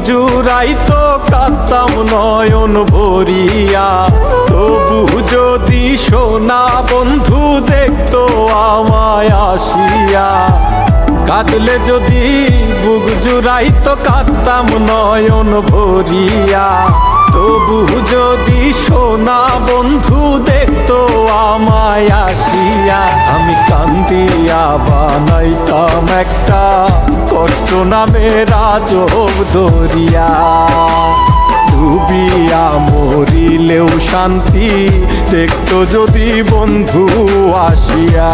জুড়াইতো কাঁদতাম নয়ন ভরিয়া। তবু যদি সোনা বন্ধু দেখতো আমায় আসিয়া, কাঁদলে যদি বুক জুড়াইতো কাঁদতাম নয়ন ভরিয়া। তবু যদি সোনা বন্ধু দেখতো আমায় আসিয়া, আমি কান্দিয়া বানাইতাম একটা কষ্ট নামের আজব দরিয়া। ডুবিয়া মরিলেও শান্তি দেখতো যদি বন্ধু আসিয়া।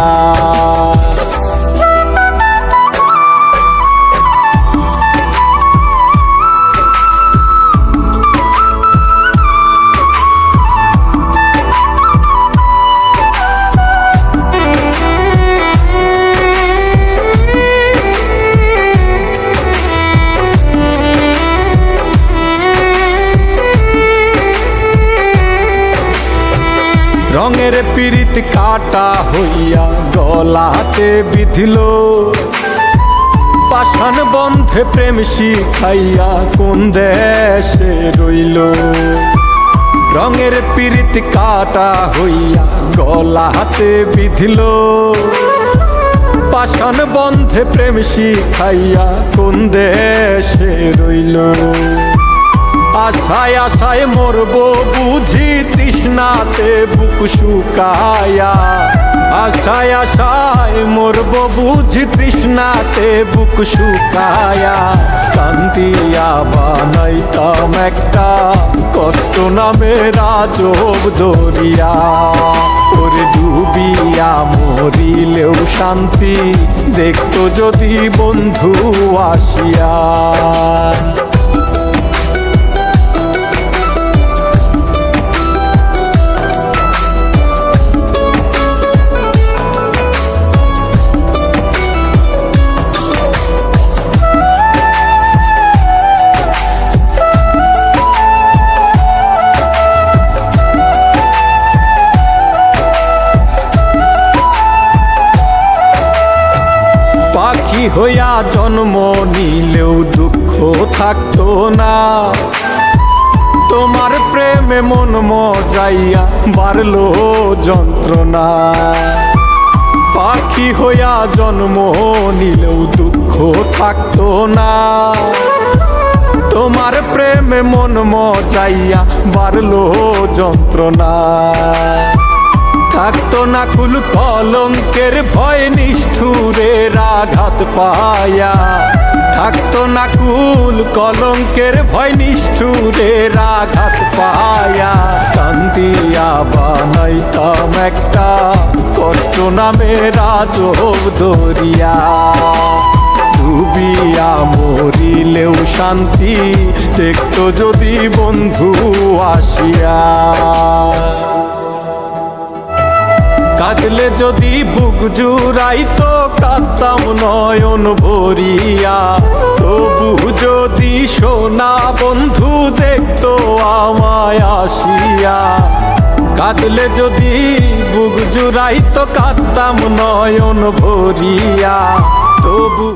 রঙের পিরিত কাটা হইয়া গলাতে বিধিল, পাষাণ বন্ধে প্রেম শিখাইয়া কোন দেশে রইল। রঙের পিরিত কাটা হইয়া গলাতে বিধিল, পাষাণ বন্ধে প্রেম শিখাইয়া কোন দেশে রইল। আশায় আশায় মরবো বুঝি তৃষ্ণাতে বুক শুকায়া। আশায় আশায় মরবো বুঝি তৃষ্ণাতে বুক শুকায়া। কান্দিয়া বানাইতাম একটা কষ্ট নামের আজব দরিয়া। ওরে ডুবিয়া মরিলেও শান্তি দেখতো যদি বন্ধু আসিয়া। পাখি হইয়া জন্ম নিলেও দুঃখ থাকতো না, তোমার প্রেমে মন মজাইয়া বাড়লো যন্ত্রণা। পাখি হইয়া জন্ম নিলেও দুঃখ থাকতো না, তোমার প্রেমে মন মজাইয়া বাড়লো যন্ত্রণা। থাকতো না কুল কলঙ্কের ভয় নিষ্ঠুরের আঘাত পায়া। থাকতো না কুল কলঙ্কের ভয় নিষ্ঠুরের আঘাত পায়া। কান্দিয়া বানাইতাম একটা কষ্ট নামের আজব দরিয়া। ডুবিয়া মরিলেও শান্তি দেখতো যদি বন্ধু আসিয়া। কাঁদলে যদি বুক জুড়াইতো কাঁদতাম নয়ন ভরিয়া। তবু যদি সোনা বন্ধু দেখতো আমায় আসিয়া, কাঁদলে যদি বুক জুড়াইতো কাঁদতাম নয়ন ভরিয়া। তবু